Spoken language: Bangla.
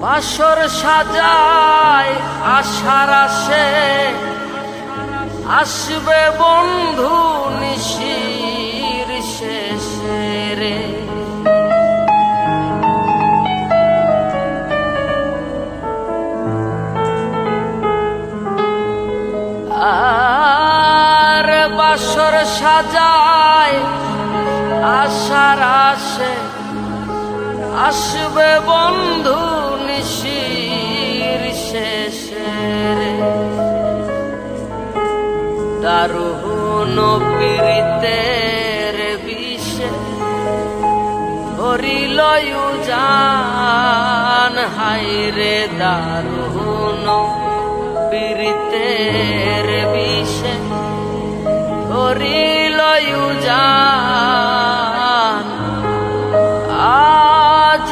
বাসর সাজায় আশার আসে, আসবে বন্ধু নিশির শেষে রে। আর বাসর সাজায় আশার আসে, আসবে বন্ধু নিশির শেষে রে। দারুণ পীড়িতের বিষে ধরিল জান, হায়রে দারুণ পীড়িতের বিষে ধরিল জান। আজ